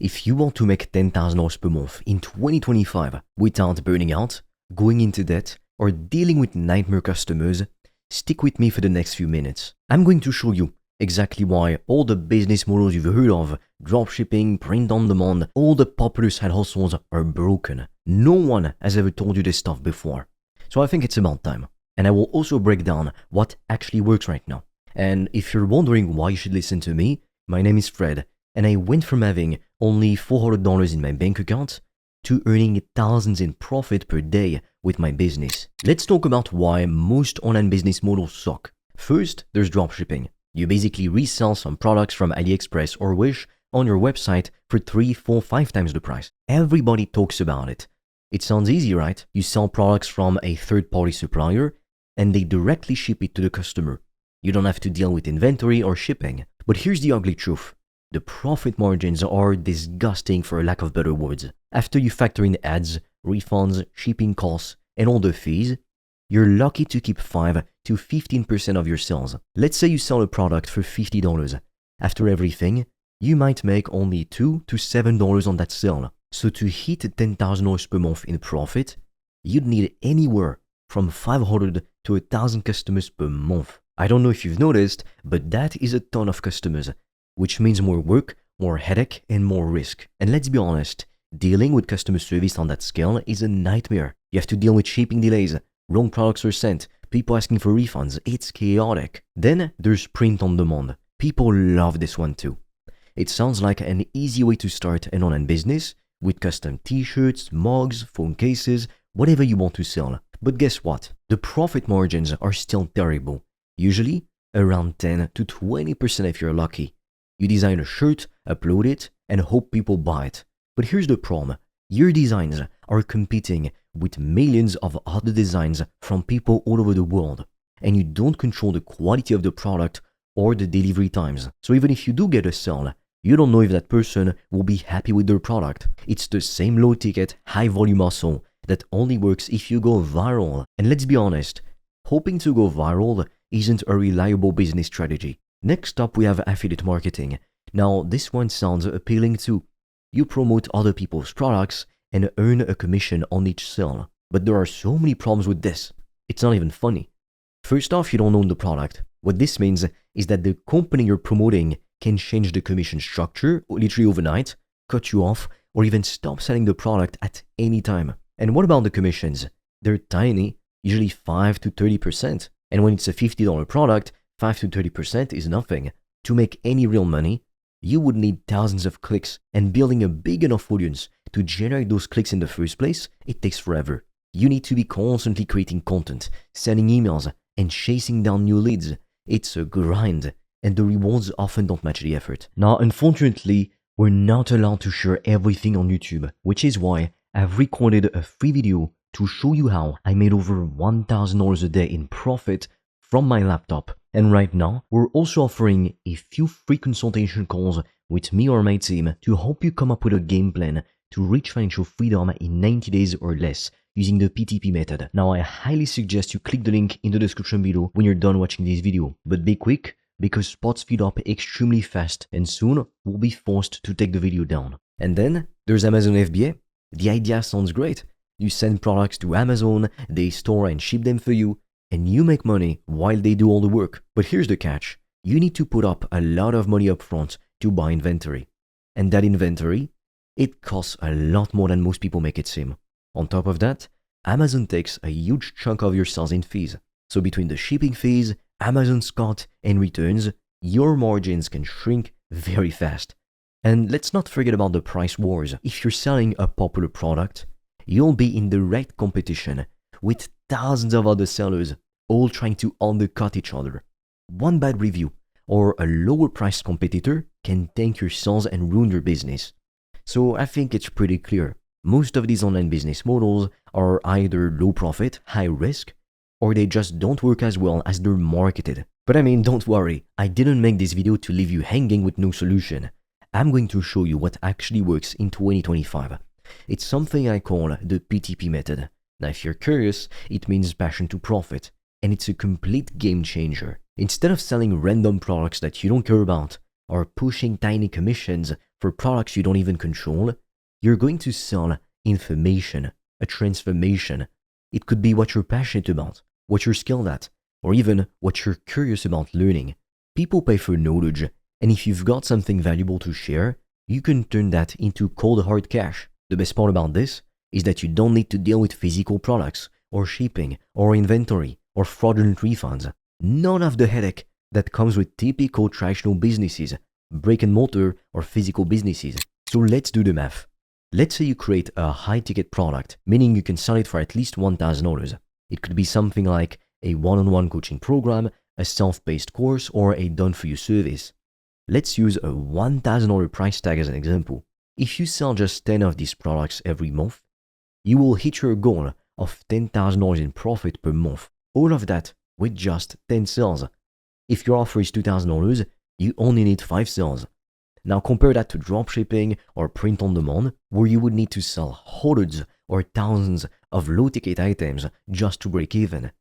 If you want to make $10,000 per month in 2025 without burning out, going into debt, or dealing with nightmare customers, stick with me for the next few minutes. I'm going to show you exactly why all the business models you've heard of, dropshipping, print on demand, all the popular side hustles are broken. No one has ever told you this stuff before. So I think it's about time. And I will also break down what actually works right now. And if you're wondering why you should listen to me, my name is Fred, and I went from having only $400 in my bank account to earning thousands in profit per day with my business. Let's talk about why most online business models suck. First, there's dropshipping. You basically resell some products from AliExpress or Wish on your website for 3, 4, 5 times the price. Everybody talks about it. It sounds easy, right? You sell products from a third-party supplier and they directly ship it to the customer. You don't have to deal with inventory or shipping. But here's the ugly truth. The profit margins are disgusting, for a lack of better words. After you factor in ads, refunds, shipping costs, and all the fees, you're lucky to keep 5 to 15% of your sales. Let's say you sell a product for $50. After everything, you might make only $2 to $7 on that sale. So to hit $10,000 per month in profit, you'd need anywhere from 500 to 1,000 customers per month. I don't know if you've noticed, but that is a ton of customers, which means more work, more headache, and more risk. And let's be honest, dealing with customer service on that scale is a nightmare. You have to deal with shipping delays, wrong products are sent, people asking for refunds. It's chaotic. Then there's print on demand. People love this one too. It sounds like an easy way to start an online business with custom t-shirts, mugs, phone cases, whatever you want to sell. But guess what? The profit margins are still terrible. Usually around 10 to 20% if you're lucky. You design a shirt, upload it, and hope people buy it. But here's the problem. Your designs are competing with millions of other designs from people all over the world, and you don't control the quality of the product or the delivery times. So even if you do get a sale, you don't know if that person will be happy with their product. It's the same low-ticket, high-volume hustle that only works if you go viral. And let's be honest, hoping to go viral isn't a reliable business strategy. Next up, we have affiliate marketing. Now, this one sounds appealing too. You promote other people's products and earn a commission on each sale. But there are so many problems with this. It's not even funny. First off, you don't own the product. What this means is that the company you're promoting can change the commission structure literally overnight, cut you off, or even stop selling the product at any time. And what about the commissions? They're tiny, usually 5 to 30%. And when it's a $50 product, 5 to 30% is nothing. To make any real money, you would need thousands of clicks, and building a big enough audience to generate those clicks in the first place, it takes forever. You need to be constantly creating content, sending emails, and chasing down new leads. It's a grind, and the rewards often don't match the effort. Now, unfortunately, we're not allowed to share everything on YouTube, which is why I've recorded a free video to show you how I made over $1,000 a day in profit from my laptop. And right now, we're also offering a few free consultation calls with me or my team to help you come up with a game plan to reach financial freedom in 90 days or less using the PTP method. Now, I highly suggest you click the link in the description below when you're done watching this video. But be quick, because spots fill up extremely fast and soon we'll be forced to take the video down. And then there's Amazon FBA. The idea sounds great. You send products to Amazon, they store and ship them for you, and you make money while they do all the work. But here's the catch. You need to put up a lot of money up front to buy inventory. And that inventory, it costs a lot more than most people make it seem. On top of that, Amazon takes a huge chunk of your sales in fees. So between the shipping fees, Amazon's cut, and returns, your margins can shrink very fast. And let's not forget about the price wars. If you're selling a popular product, you'll be in direct competition with thousands of other sellers, all trying to undercut each other. One bad review or a lower priced competitor can tank your sales and ruin your business. So I think it's pretty clear. Most of these online business models are either low profit, high risk, or they just don't work as well as they're marketed. But I mean, don't worry, I didn't make this video to leave you hanging with no solution. I'm going to show you what actually works in 2025. It's something I call the PTP method. Now, if you're curious, it means passion to profit, and it's a complete game changer. Instead of selling random products that you don't care about, or pushing tiny commissions for products you don't even control, you're going to sell information, a transformation. It could be what you're passionate about, what you're skilled at, or even what you're curious about learning. People pay for knowledge, and if you've got something valuable to share, you can turn that into cold hard cash. The best part about this is that you don't need to deal with physical products, or shipping, or inventory, or fraudulent refunds. None of the headache that comes with typical traditional businesses, brick and mortar or physical businesses. So let's do the math. Let's say you create a high-ticket product, meaning you can sell it for at least $1,000. It could be something like a one-on-one coaching program, a self-paced course, or a done-for-you service. Let's use a $1,000 price tag as an example. If you sell just 10 of these products every month, you will hit your goal of $10,000 in profit per month. All of that with just 10 sales. If your offer is $2,000, you only need 5 sales. Now compare that to dropshipping or print on demand, where you would need to sell hundreds or thousands of low-ticket items just to break even.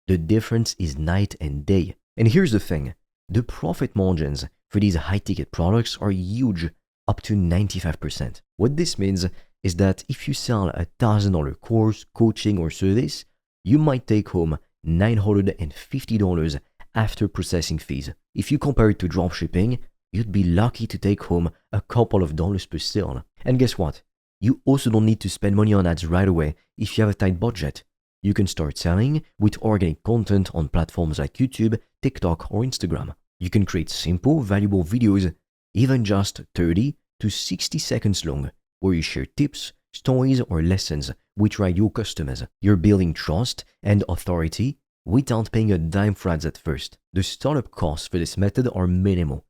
The difference is night and day. And here's the thing, the profit margins for these high-ticket products are huge, up to 95%. What this means is that if you sell a $1,000 course, coaching, or service, you might take home $950 after processing fees. If you compare it to dropshipping, you'd be lucky to take home a couple of dollars per sale. And guess what? You also don't need to spend money on ads right away if you have a tight budget. You can start selling with organic content on platforms like YouTube, TikTok, or Instagram. You can create simple, valuable videos, even just 30 to 60 seconds long, where you share tips, stories, or lessons with your ideal customers. You're building trust and authority without paying a dime for ads at first. The startup costs for this method are minimal.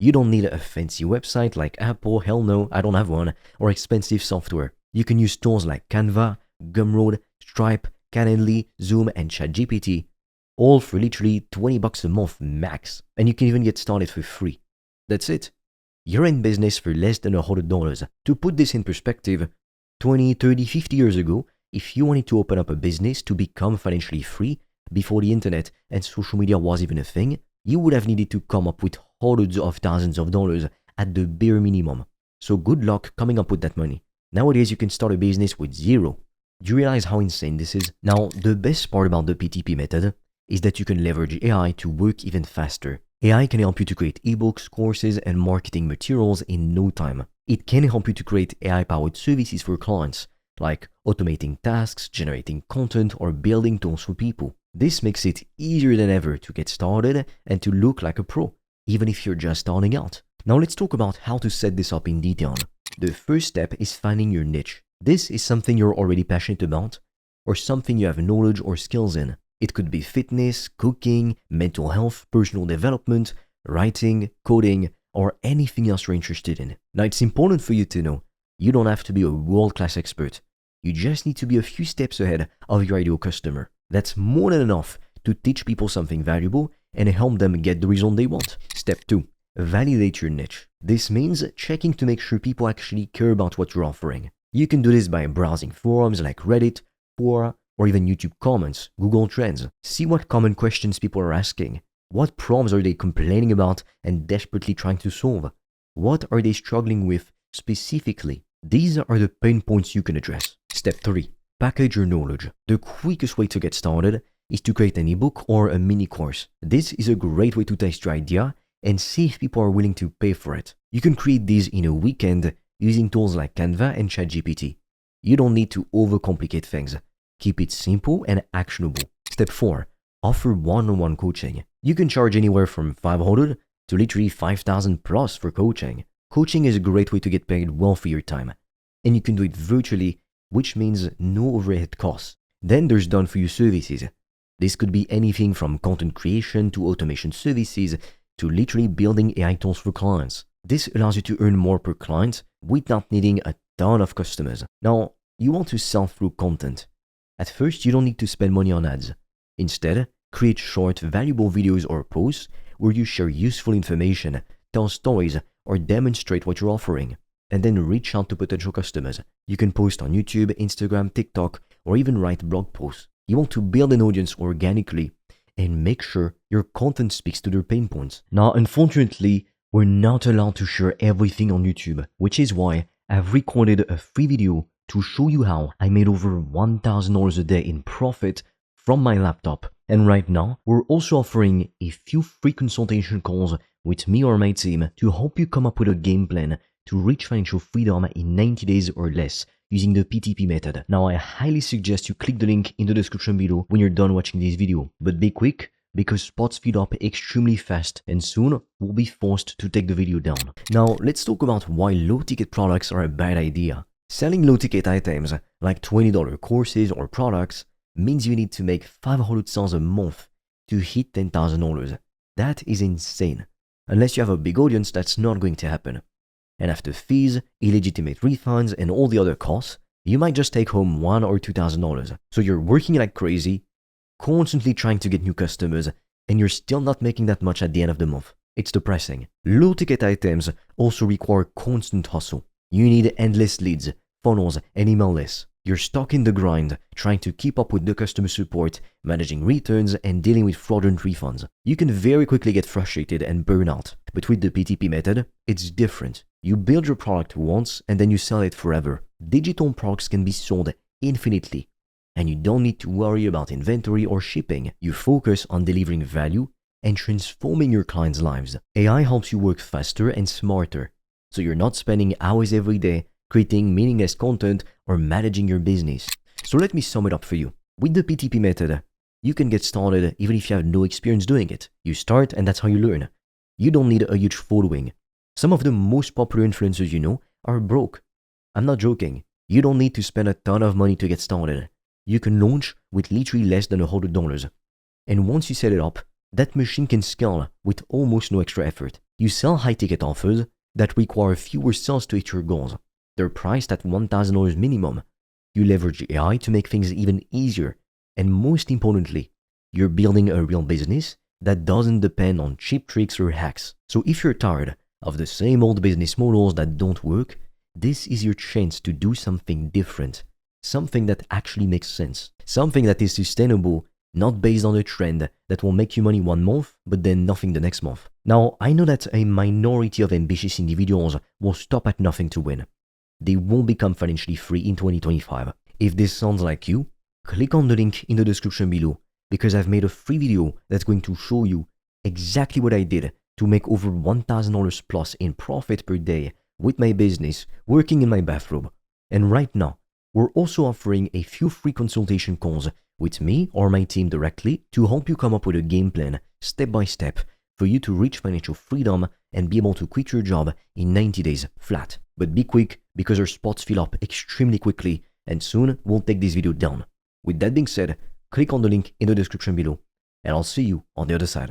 You don't need a fancy website like Apple, hell no, I don't have one, or expensive software. You can use tools like Canva, Gumroad, Stripe, Calendly, Zoom, and ChatGPT, all for literally $20 a month max. And you can even get started for free. That's it. You're in business for less than $100. To put this in perspective, 20, 30, 50 years ago, if you wanted to open up a business to become financially free before the internet and social media was even a thing, you would have needed to come up with hundreds of thousands of dollars at the bare minimum. So good luck coming up with that money. Nowadays, you can start a business with zero. Do you realize how insane this is? Now, the best part about the PTP method is that you can leverage AI to work even faster. AI can help you to create ebooks, courses, and marketing materials in no time. It can help you to create AI-powered services for clients, like automating tasks, generating content, or building tools for people. This makes it easier than ever to get started and to look like a pro, even if you're just starting out. Now let's talk about how to set this up in detail. The first step is finding your niche. This is something you're already passionate about, or something you have knowledge or skills in. It could be fitness, cooking, mental health, personal development, writing, coding, or anything else you're interested in. Now it's important for you to know, you don't have to be a world-class expert. You just need to be a few steps ahead of your ideal customer. That's more than enough to teach people something valuable and help them get the result they want. Step 2. Validate your niche. This means checking to make sure people actually care about what you're offering. You can do this by browsing forums like Reddit, Quora, or even YouTube comments, Google Trends. See what common questions people are asking. What problems are they complaining about and desperately trying to solve? What are they struggling with specifically? These are the pain points you can address. Step 3. Package your knowledge. The quickest way to get started is to create an ebook or a mini course. This is a great way to test your idea and see if people are willing to pay for it. You can create these in a weekend using tools like Canva and ChatGPT. You don't need to overcomplicate things. Keep it simple and actionable. Step 4. Offer one-on-one coaching. You can charge anywhere from $500 to literally $5,000 plus for coaching. Coaching is a great way to get paid well for your time. And you can do it virtually, which means no overhead costs. Then there's done-for-you services. This could be anything from content creation to automation services to literally building AI tools for clients. This allows you to earn more per client without needing a ton of customers. Now, you want to sell through content. At first, you don't need to spend money on ads. Instead, create short, valuable videos or posts where you share useful information, tell stories, or demonstrate what you're offering, and then reach out to potential customers. You can post on YouTube, Instagram, TikTok, or even write blog posts. You want to build an audience organically and make sure your content speaks to their pain points. Now, unfortunately, we're not allowed to share everything on YouTube, which is why I've recorded a free video to show you how I made over $1,000 a day in profit from my laptop. And right now, we're also offering a few free consultation calls with me or my team to help you come up with a game plan to reach financial freedom in 90 days or less using the PTP method. Now, I highly suggest you click the link in the description below when you're done watching this video. But be quick, because spots fill up extremely fast and soon we'll be forced to take the video down. Now, let's talk about why low-ticket products are a bad idea. Selling low-ticket items like $20 courses or products means you need to make $500 a month to hit $10,000. That is insane. Unless you have a big audience, that's not going to happen. And after fees, illegitimate refunds, and all the other costs, you might just take home $1,000 or $2,000. So you're working like crazy, constantly trying to get new customers, and you're still not making that much at the end of the month. It's depressing. Low-ticket items also require constant hustle. You need endless leads, funnels, and email lists. You're stuck in the grind, trying to keep up with the customer support, managing returns, and dealing with fraudulent refunds. You can very quickly get frustrated and burn out. But with the PTP method, it's different. You build your product once and then you sell it forever. Digital products can be sold infinitely, and you don't need to worry about inventory or shipping. You focus on delivering value and transforming your clients' lives. AI helps you work faster and smarter, so you're not spending hours every day creating meaningless content or managing your business. So let me sum it up for you. With the PTP method, you can get started even if you have no experience doing it. You start and that's how you learn. You don't need a huge following. Some of the most popular influencers you know are broke. I'm not joking. You don't need to spend a ton of money to get started. You can launch with literally less than $100. And once you set it up, that machine can scale with almost no extra effort. You sell high-ticket offers that require fewer sales to hit your goals. They're priced at $1,000 minimum. You leverage AI to make things even easier. And most importantly, you're building a real business that doesn't depend on cheap tricks or hacks. So if you're tired of the same old business models that don't work, this is your chance to do something different. Something that actually makes sense. Something that is sustainable, not based on a trend that will make you money one month, but then nothing the next month. Now, I know that a minority of ambitious individuals will stop at nothing to win. They won't become financially free in 2025. If this sounds like you, click on the link in the description below, because I've made a free video that's going to show you exactly what I did to make over $1,000 plus in profit per day with my business working in my bathrobe. And right now, we're also offering a few free consultation calls with me or my team directly to help you come up with a game plan step by step for you to reach financial freedom and be able to quit your job in 90 days flat. But be quick, because our spots fill up extremely quickly and soon we'll take this video down. With that being said, click on the link in the description below and I'll see you on the other side.